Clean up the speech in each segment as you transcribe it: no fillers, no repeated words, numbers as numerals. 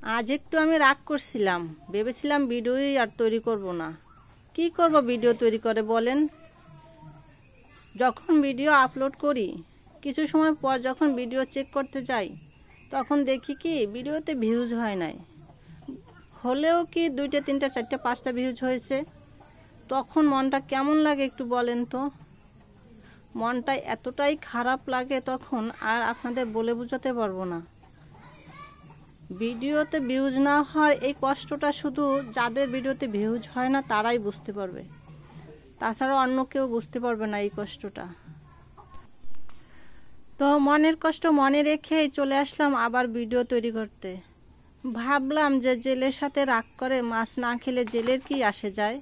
আজ একটু আমি রাগ করছিলাম, ভেবেছিলাম ভিডিওই আর তৈরি করব না। কি করব ভিডিও তৈরি করে বলেন? যখন ভিডিও আপলোড করি কিছু সময় পর যখন ভিডিও চেক করতে যাই তখন দেখি কি ভিডিওতে ভিউজ হয় নাই, হলেও কি 2টা 3টা 4টা 5টা ভিউজ হয়েছে। তখন মনটা কেমন লাগে একটু বলেন তো? মনটা এতটাই খারাপ লাগে তখন আর আপনাদের বলে বোঝাতে পারবো না। ভিডিওতে ভিউজ না হয় এই কষ্টটা শুধু যাদের ভিডিওতে ভিউজ হয় না তারাই বুঝতে পারবে, তাছাড়া অন্য কেউ বুঝতে পারবে না এই কষ্টটা। তো মনের কষ্ট মনে রেখেই চলে আসলাম আবার ভিডিও তৈরি করতে। ভাবলাম যে জেলের সাথে রাগ করে মাছ না খেলে জেলের কি আসে যায়?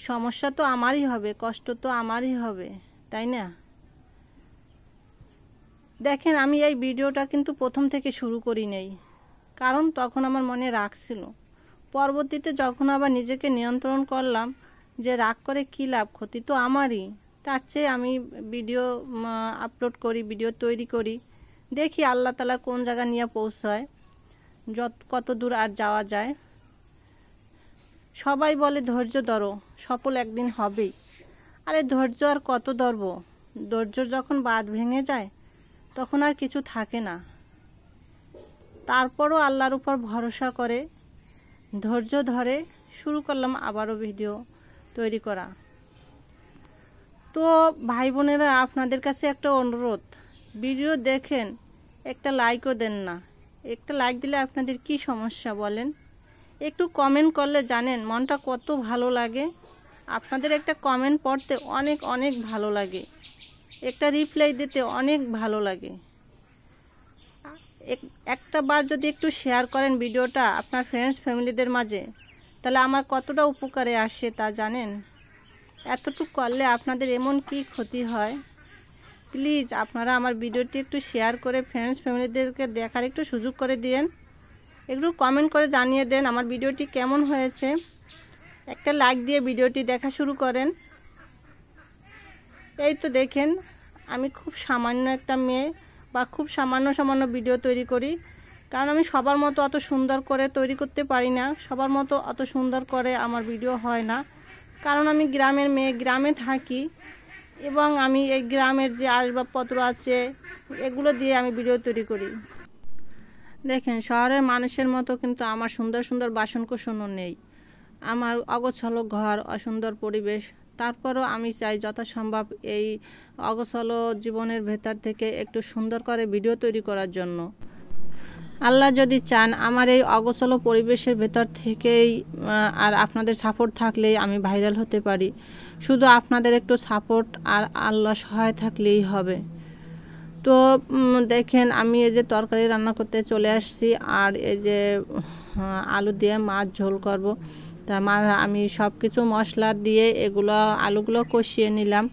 সমস্যা তো আমারই হবে, কষ্ট তো আমারই হবে, তাই না? দেখেন, আমি এই ভিডিওটা কিন্তু প্রথম থেকে শুরু করি নাই, কারণ তখন আমার মনে রাগ ছিল। পরবর্তীতে যখন আবার নিজেকে নিয়ন্ত্রণ করলাম যে রাগ করে কী লাভ, ক্ষতি তো আমারই, তার চেয়ে আমি ভিডিও আপলোড করি, ভিডিও তৈরি করি, দেখি আল্লাহ তাআলা কোন জায়গা নিয়ে পৌঁছায়, কত দূর আর যাওয়া যায়। সবাই বলে ধৈর্য ধরো, সফল একদিন হবেই। আরে ধৈর্য আর কত ধরবো? ধৈর্য যখন বাঁধ ভেঙে যায় তখন আর কিছু থাকে না। তারপরও আল্লাহর উপর ভরসা করে ধৈর্য ধরে শুরু করলাম আবারও ভিডিও তৈরি করা। তো ভাই বোনেরা, আপনাদের কাছে একটা অনুরোধ, ভিডিও দেখেন, একটা লাইকও দেন না। একটা লাইক দিলে আপনাদের কি সমস্যা বলেন? একটু কমেন্ট করলে জানেন মনটা কত ভালো লাগে। আপনাদের একটা কমেন্ট পড়তে অনেক অনেক ভালো লাগে, একটা রিপ্লাই দিতে অনেক ভালো লাগে। একটা বার যদি একটু শেয়ার করেন ভিডিওটা আপনার ফ্রেন্ডস ফ্যামিলিদের মাঝে, তাহলে আমার কতটা উপকারে আসে তা জানেন? এতটুকু করলে আপনাদের এমন কি ক্ষতি হয়? প্লিজ আপনারা আমার ভিডিওটি একটু শেয়ার করে ফ্রেন্ডস ফ্যামিলিদেরকে দেখার একটু সুযোগ করে দিন। একটু কমেন্ট করে জানিয়ে দেন আমার ভিডিওটি কেমন হয়েছে। একটা লাইক দিয়ে ভিডিওটি দেখা শুরু করেন। এই তো দেখেন, আমি খুব সামান্য একটা মেয়ে, বা খুব সামান্য ভিডিও তৈরি করি, কারণ আমি সবার মতো অত সুন্দর করে তৈরি করতে পারি না, সবার মতো অত সুন্দর করে আমার ভিডিও হয় না, কারণ আমি গ্রামের মেয়ে, গ্রামে থাকি, এবং আমি এই গ্রামের যে আসবাবপত্র আছে এগুলো দিয়ে আমি ভিডিও তৈরি করি। দেখেন, শহরের মানুষের মতো কিন্তু আমার সুন্দর সুন্দর বাসনকোসনও নেই, আমার অগোছালো ঘর, অসুন্দর পরিবেশ। তারপরও আমি চাই যথাসম্ভব এই অগোছালো জীবনের ভেতর থেকে একটু সুন্দর করে ভিডিও তৈরি করার জন্য। আল্লাহ যদি চান আমার এই অগোছালো পরিবেশের ভেতর থেকেই আর আপনাদের সাপোর্ট থাকলেই আমি ভাইরাল হতে পারি। শুধু আপনাদের একটু সাপোর্ট আর আল্লাহ সহায় থাকলেই হবে। তো দেখেন, আমি এই যে তরকারি রান্না করতে চলে আসছি, আর এই যে আলু দিয়ে মাছ ঝোল করব। তা আমি সব কিছু মশলা দিয়ে এগুলো আলুগুলো কষিয়ে নিলাম,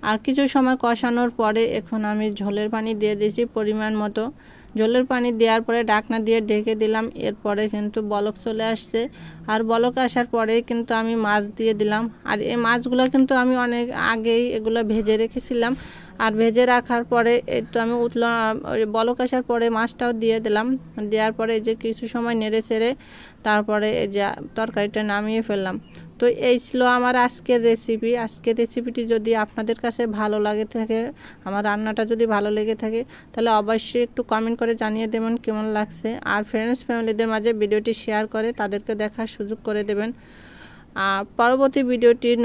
আর কিছু সময় কষানোর পরে এখন আমি ঝোলের পানি দিয়ে দিয়েছি পরিমাণ মতো। ঝোলের পানি দেওয়ার পরে ঢাকনা দিয়ে ঢেকে দিলাম। এরপরে কিন্তু বলক চলে আসছে, আর বলক আসার পরে কিন্তু আমি মাছ দিয়ে দিলাম। আর এই মাছগুলো কিন্তু আমি অনেক আগেই এগুলো ভেজে রেখেছিলাম, আর ভেজে রাখার পরে এই তো আমি বলক আসার পরে মাছটাও দিয়ে দিলাম। দেওয়ার পরে এই যে কিছু সময় নেড়ে চেড়ে তারপরে এই যে তরকারিটা নামিয়ে ফেললাম। তো এই ছিল আমার আজকের রেসিপি। আজকের রেসিপিটি যদি আপনাদের কাছে ভালো লাগে থাকে, আমার রান্নাটা যদি ভালো লেগে থাকে, তাহলে অবশ্যই একটু কমেন্ট করে জানিয়ে দেবেন কেমন লাগছে। আর ফ্রেন্ডস ফ্যামিলিদের মাঝে ভিডিওটি শেয়ার করে তাদেরকে দেখার সুযোগ করে দেবেন। আর পরবর্তী ভিডিওটির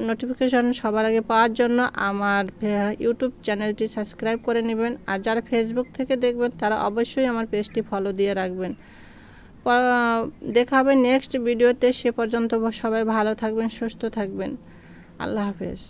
নোটিফিকেশন সবার আগে পাওয়ার জন্য আমার ইউটিউব চ্যানেলটি সাবস্ক্রাইব করে নেবেন। আর যারা ফেসবুক থেকে দেখবেন তারা অবশ্যই আমার পেজটি ফলো দিয়ে রাখবেন। দেখা হবে নেক্সট ভিডিওতে। সে পর্যন্ত সবাই ভালো থাকবেন, সুস্থ থাকবেন। আল্লাহ হাফেজ।